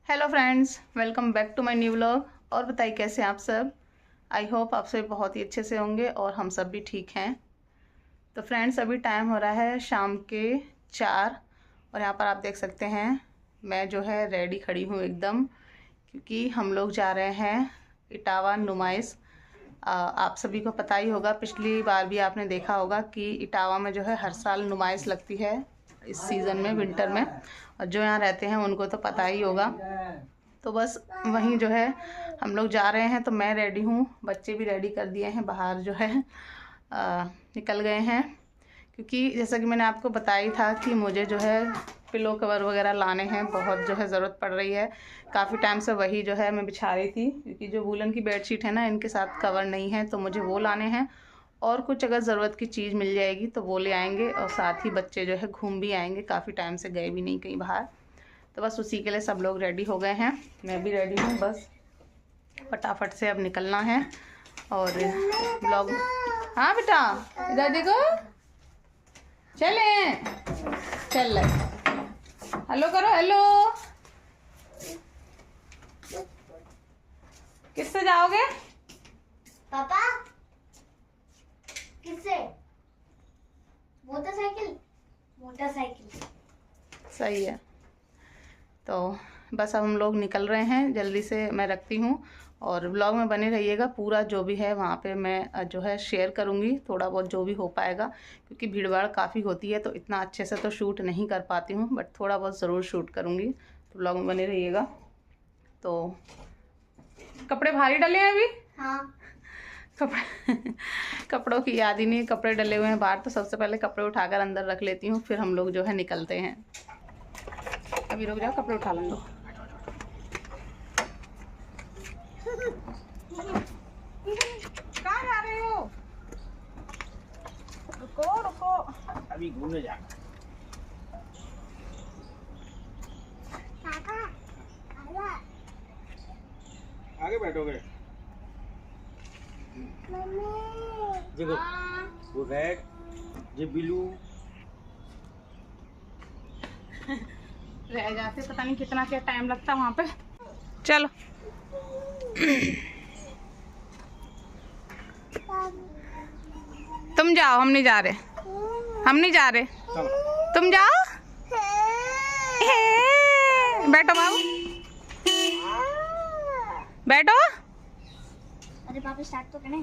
Hello friends, welcome back to my new vlog. और बताइए कैसे हैं आप सब। आई होप आप सब बहुत ही अच्छे से होंगे और हम सब भी ठीक हैं। तो फ्रेंड्स, अभी टाइम हो रहा है शाम के 4 और यहाँ पर आप देख सकते हैं मैं जो है रेडी खड़ी हूँ एकदम, क्योंकि हम लोग जा रहे हैं इटावा नुमाइश। आप सभी को पता ही होगा, पिछली बार भी आपने देखा होगा कि इटावा में जो है हर साल नुमाइश लगती है इस सीज़न में, विंटर में। और जो यहाँ रहते हैं उनको तो पता ही होगा। तो बस वहीं जो है हम लोग जा रहे हैं। तो मैं रेडी हूँ, बच्चे भी रेडी कर दिए हैं, बाहर जो है निकल गए हैं। क्योंकि जैसा कि मैंने आपको बताया था कि मुझे जो है पिलो कवर वगैरह लाने हैं, बहुत जो है ज़रूरत पड़ रही है। काफ़ी टाइम से वही जो है मैं बिछा रही थी, क्योंकि जो वूलन की बेडशीट है ना, इनके साथ कवर नहीं है, तो मुझे वो लाने हैं। और कुछ अगर ज़रूरत की चीज़ मिल जाएगी तो वो ले आएंगे, और साथ ही बच्चे जो है घूम भी आएंगे, काफ़ी टाइम से गए भी नहीं कहीं बाहर। तो बस उसी के लिए सब लोग रेडी हो गए हैं, मैं भी रेडी हूँ। बस फटाफट से अब निकलना है और ब्लॉग। हाँ बेटा, इधर देखो, चलें चल, हेलो करो, हेलो। किससे जाओगे पापा? किससे? मोटरसाइकिल। मोटरसाइकिल। सही है। तो बस अब हम लोग निकल रहे हैं, जल्दी से मैं रखती हूँ। और ब्लॉग में बने रहिएगा, पूरा जो भी है वहाँ पे मैं जो है शेयर करूँगी, थोड़ा बहुत जो भी हो पाएगा, क्योंकि भीड़ भाड़ काफ़ी होती है तो इतना अच्छे से तो शूट नहीं कर पाती हूँ, बट थोड़ा बहुत ज़रूर शूट करूँगी। तो ब्लॉग में बने रहिएगा। तो कपड़े भारी डले हैं अभी। हाँ। कपड़े कपड़ों की याद ही नहीं, कपड़े डले हुए हैं बाहर। तो सबसे पहले कपड़े उठाकर अंदर रख लेती हूँ, फिर हम लोग जो है निकलते हैं। अभी रुक जाओ, कपड़े उठा लें। कहाँ जा रहे हो? रुको रुको, अभी घूमने जाना। आगे बैठोगे? देखो, वो रेड, ये ब्लू। रह जाते, पता नहीं कितना क्या टाइम लगता वहाँ पे। चलो तुम जाओ, हम नहीं जा रहे, हम नहीं जा रहे, तुम जाओ। बैठो बाबू, बैठो। अरे पापा स्टार्ट तो करें।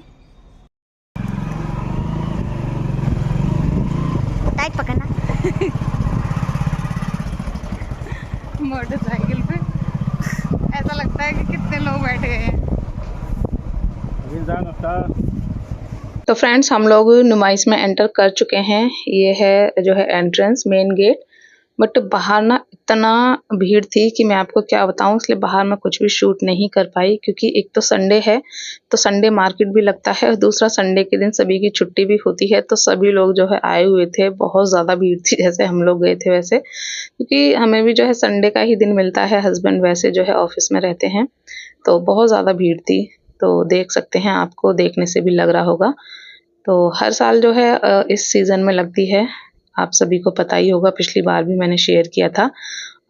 टाइट पकड़ना। मोटरसाइकिल पे ऐसा लगता है कि कितने लोग बैठ गए हैं। तो फ्रेंड्स, हम लोग नुमाइश में एंटर कर चुके हैं। ये है जो है एंट्रेंस, मेन गेट। बट बाहर ना इतना भीड़ थी कि मैं आपको क्या बताऊं, इसलिए बाहर मैं कुछ भी शूट नहीं कर पाई। क्योंकि एक तो संडे है, तो संडे मार्केट भी लगता है, और दूसरा संडे के दिन सभी की छुट्टी भी होती है, तो सभी लोग जो है आए हुए थे। बहुत ज़्यादा भीड़ थी, जैसे हम लोग गए थे वैसे, क्योंकि हमें भी जो है संडे का ही दिन मिलता है, हस्बैंड वैसे जो है ऑफिस में रहते हैं। तो बहुत ज़्यादा भीड़ थी, तो देख सकते हैं, आपको देखने से भी लग रहा होगा। तो हर साल जो है इस सीज़न में लगती है, आप सभी को पता ही होगा, पिछली बार भी मैंने शेयर किया था।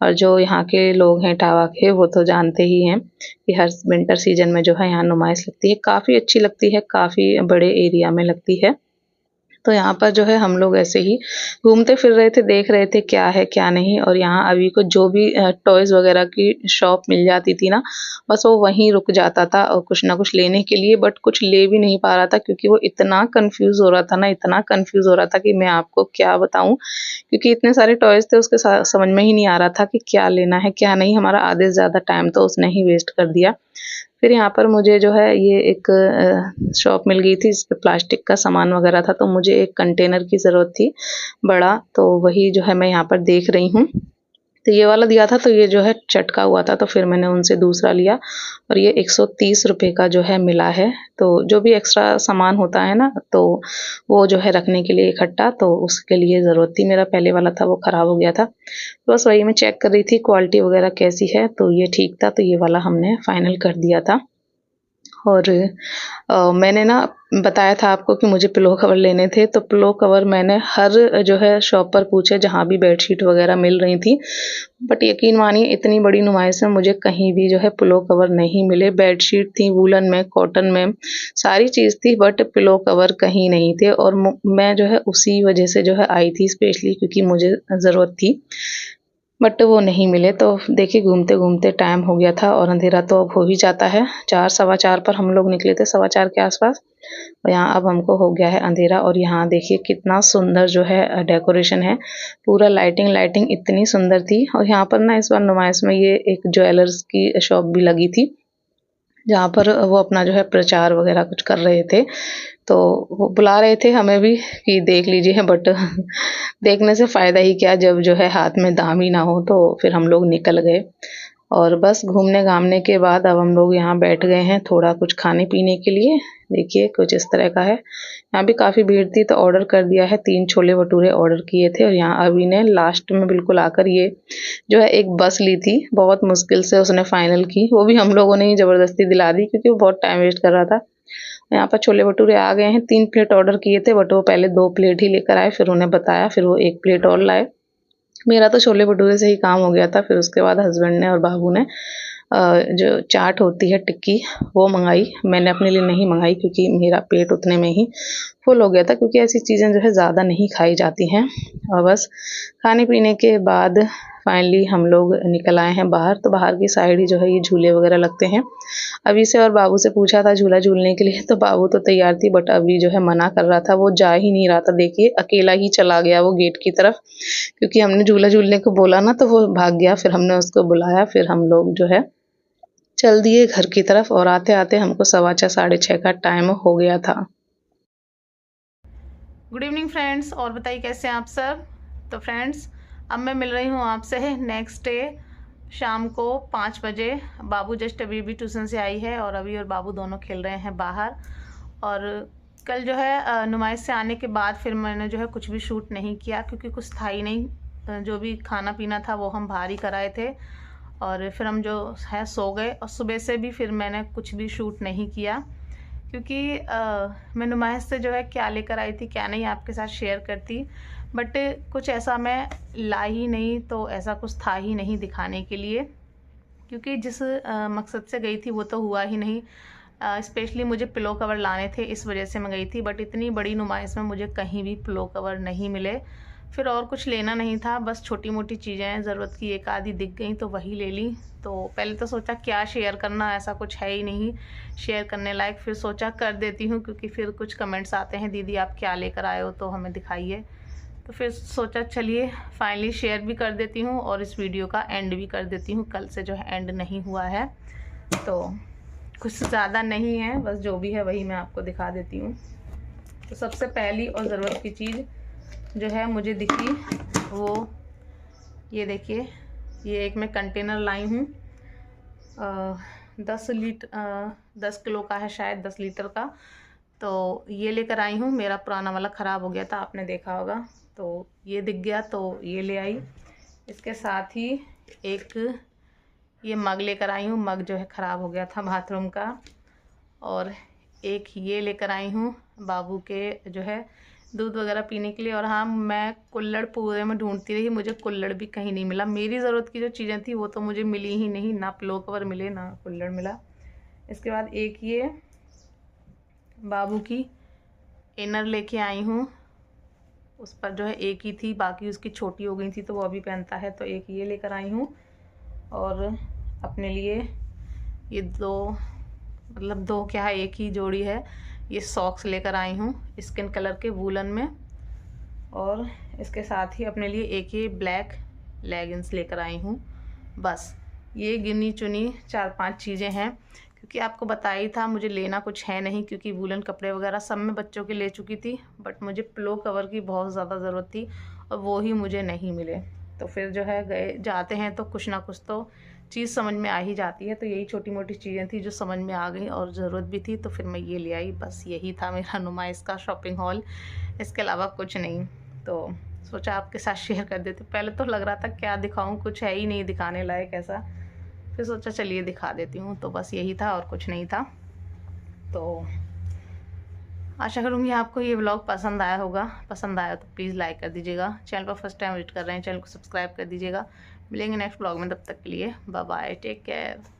और जो यहाँ के लोग हैं इटावा के, वो तो जानते ही हैं कि हर विंटर सीजन में जो है यहाँ नुमाइश लगती है। काफ़ी अच्छी लगती है, काफ़ी बड़े एरिया में लगती है। तो यहाँ पर जो है हम लोग ऐसे ही घूमते फिर रहे थे, देख रहे थे क्या है क्या नहीं। और यहाँ अभी को जो भी टॉयज़ वगैरह की शॉप मिल जाती थी ना, बस वो वहीं रुक जाता था और कुछ ना कुछ लेने के लिए, बट कुछ ले भी नहीं पा रहा था, क्योंकि वो इतना कंफ्यूज हो रहा था ना, इतना कंफ्यूज हो रहा था कि मैं आपको क्या बताऊँ। क्योंकि इतने सारे टॉयज़ थे, उसके समझ में ही नहीं आ रहा था कि क्या लेना है क्या नहीं। हमारा आधे से ज़्यादा टाइम तो उसने ही वेस्ट कर दिया। फिर यहाँ पर मुझे जो है ये एक शॉप मिल गई थी, जिसपे प्लास्टिक का सामान वगैरह था, तो मुझे एक कंटेनर की ज़रूरत थी बड़ा, तो वही जो है मैं यहाँ पर देख रही हूँ। तो ये वाला दिया था, तो ये जो है चटका हुआ था, तो फिर मैंने उनसे दूसरा लिया, और ये 130 रुपये का जो है मिला है। तो जो भी एक्स्ट्रा सामान होता है ना, तो वो जो है रखने के लिए इकट्ठा, तो उसके लिए ज़रूरत थी। मेरा पहले वाला था वो ख़राब हो गया था, तो बस वही मैं चेक कर रही थी क्वालिटी वगैरह कैसी है। तो ये ठीक था, तो ये वाला हमने फाइनल कर दिया था। और मैंने ना बताया था आपको कि मुझे पिलो कवर लेने थे, तो पिलो कवर मैंने हर जो है शॉप पर पूछे जहाँ भी बेडशीट वगैरह मिल रही थी, बट यकीन मानिए इतनी बड़ी नुमाइश में मुझे कहीं भी जो है पिलो कवर नहीं मिले। बेडशीट थी वूलन में, कॉटन में, सारी चीज़ थी, बट पिलो कवर कहीं नहीं थे। और मैं जो है उसी वजह से जो है आई थी स्पेशली, क्योंकि मुझे ज़रूरत थी, बट वो नहीं मिले। तो देखिए घूमते-घूमते टाइम हो गया था और अंधेरा तो अब हो ही जाता है। 4 सवा 4 पर हम लोग निकले थे, सवा 4 के आस-पास, और यहाँ अब हमको हो गया है अंधेरा। और यहाँ देखिए कितना सुंदर जो है डेकोरेशन है, पूरा लाइटिंग इतनी सुंदर थी। और यहाँ पर ना इस बार नुमाइश में ये एक ज्वेलर्स की शॉप भी लगी थी, जहाँ पर वो अपना जो है प्रचार वगैरह कुछ कर रहे थे। तो वो बुला रहे थे हमें भी कि देख लीजिए, बट देखने से फ़ायदा ही क्या जब जो है हाथ में दाम ही ना हो। तो फिर हम लोग निकल गए और बस घूमने-घामने के बाद अब हम लोग यहाँ बैठ गए हैं थोड़ा कुछ खाने-पीने के लिए। देखिए कुछ इस तरह का है। यहाँ भी काफ़ी भीड़ थी तो ऑर्डर कर दिया है, 3 छोले-भटूरे ऑर्डर किए थे। और यहाँ अभी ने लास्ट में बिल्कुल आकर ये जो है एक बस ली थी, बहुत मुश्किल से उसने फाइनल की, वो भी हम लोगों ने ही ज़बरदस्ती दिला दी क्योंकि वो बहुत टाइम वेस्ट कर रहा था। यहाँ पर छोले-भटूरे आ गए हैं, 3 प्लेट ऑर्डर किए थे, बट वो पहले 2 प्लेट ही लेकर आए, फिर उन्हें बताया, फिर वो 1 प्लेट और लाए। मेरा तो छोले-भटूरे से ही काम हो गया था। फिर उसके बाद हस्बैंड ने और बाबू ने जो चाट होती है टिक्की, वो मँगाई। मैंने अपने लिए नहीं मँगाई क्योंकि मेरा पेट उतने में ही फुल हो गया था, क्योंकि ऐसी चीज़ें जो है ज़्यादा नहीं खाई जाती हैं। और बस खाने-पीने के बाद फाइनली हम लोग निकल आए हैं बाहर। तो बाहर की साइड ही जो है ये झूले वगैरह लगते हैं। अभी से और बाबू से पूछा था झूला झूलने के लिए, तो बाबू तो तैयार थी, बट अभी जो है मना कर रहा था, वो जा ही नहीं रहा था। देखिए अकेला ही चला गया वो गेट की तरफ, क्योंकि हमने झूला झूलने को बोला ना तो वो भाग गया। फिर हमने उसको बुलाया, फिर हम लोग जो है चल दिए घर की तरफ, और आते-आते हमको 6:15 साढ़े 6 का टाइम हो गया था। गुड इवनिंग फ्रेंड्स, और बताइए कैसे हैं आप सब। तो फ्रेंड्स अब मैं मिल रही हूँ आपसे नेक्स्ट डे शाम को 5 बजे। बाबू जस्ट अभी भी ट्यूशन से आई है और अभी और बाबू दोनों खेल रहे हैं बाहर। और कल जो है नुमाइश से आने के बाद फिर मैंने जो है कुछ भी शूट नहीं किया, क्योंकि कुछ था ही नहीं। जो भी खाना पीना था वो हम बाहर ही कराए थे, और फिर हम जो है सो गए। और सुबह से भी फिर मैंने कुछ भी शूट नहीं किया, क्योंकि मैं नुमाइश से जो है क्या लेकर आई थी क्या नहीं आपके साथ शेयर करती, बट कुछ ऐसा मैं लाई ही नहीं, तो ऐसा कुछ था ही नहीं दिखाने के लिए, क्योंकि जिस मकसद से गई थी वो तो हुआ ही नहीं। स्पेशली मुझे पिलो कवर लाने थे, इस वजह से मैं गई थी, बट इतनी बड़ी नुमाइश में मुझे कहीं भी पिलो कवर नहीं मिले। फिर और कुछ लेना नहीं था, बस छोटी मोटी चीज़ें ज़रूरत की एक आधी दिख गई तो वही ले ली। तो पहले तो सोचा क्या शेयर करना, ऐसा कुछ है ही नहीं शेयर करने लायक। फिर सोचा कर देती हूँ, क्योंकि फिर कुछ कमेंट्स आते हैं दीदी आप क्या लेकर आए हो तो हमें दिखाइए। तो फिर सोचा चलिए फाइनली शेयर भी कर देती हूँ और इस वीडियो का एंड भी कर देती हूँ। कल से जो है एंड नहीं हुआ है, तो कुछ ज़्यादा नहीं है, बस जो भी है वही मैं आपको दिखा देती हूँ। तो सबसे पहली और ज़रूरत की चीज़ जो है मुझे दिखी वो ये देखिए, ये एक मैं कंटेनर लाई हूँ, 10 किलो का है शायद, 10 लीटर का। तो ये लेकर आई हूँ, मेरा पुराना वाला ख़राब हो गया था, आपने देखा होगा, तो ये दिख गया तो ये ले आई। इसके साथ ही एक ये मग लेकर आई हूँ, मग जो है ख़राब हो गया था बाथरूम का। और एक ये लेकर आई हूँ बाबू के जो है दूध वगैरह पीने के लिए। और हाँ, मैं कुल्हड़ पूरे में ढूंढती रही, मुझे कुल्हड़ भी कहीं नहीं मिला। मेरी ज़रूरत की जो चीज़ें थी वो तो मुझे मिली ही नहीं, ना पिलो कवर मिले ना कुल्हड़ मिला। इसके बाद एक ये बाबू की इनर लेके आई हूँ, उस पर जो है एक ही थी, बाकी उसकी छोटी हो गई थी तो वो अभी पहनता है, तो एक ये लेकर आई हूँ। और अपने लिए ये दो क्या है, एक ही जोड़ी है, ये सॉक्स लेकर आई हूँ स्किन कलर के वूलन में। और इसके साथ ही अपने लिए एक ये ब्लैक लेगिंग्स लेकर आई हूँ। बस ये गिनी चुनी 4-5 चीज़ें हैं, क्योंकि आपको बताया ही था मुझे लेना कुछ है नहीं, क्योंकि वूलन कपड़े वगैरह सब मैं बच्चों के ले चुकी थी, बट मुझे पिलो कवर की बहुत ज़्यादा ज़रूरत थी और वो ही मुझे नहीं मिले। तो फिर जो है गए जाते हैं तो कुछ ना कुछ तो चीज़ समझ में आ ही जाती है। तो यही छोटी मोटी चीज़ें थी जो समझ में आ गई और ज़रूरत भी थी, तो फिर मैं ये ले आई। बस यही था मेरा नुमाइश का शॉपिंग हॉल, इसके अलावा कुछ नहीं। तो सोचा आपके साथ शेयर कर देते। पहले तो लग रहा था क्या दिखाऊं, कुछ है ही नहीं दिखाने लायक ऐसा, फिर सोचा चलिए दिखा देती हूँ। तो बस यही था और कुछ नहीं था। तो आशा करूँगी आपको ये व्लॉग पसंद आया होगा। पसंद आया तो प्लीज़ लाइक कर दीजिएगा। चैनल पर फर्स्ट टाइम विजिट कर रहे हैं, चैनल को सब्सक्राइब कर दीजिएगा। मिलेंगे नेक्स्ट व्लॉग में, तब तक के लिए बाय बाय, टेक केयर।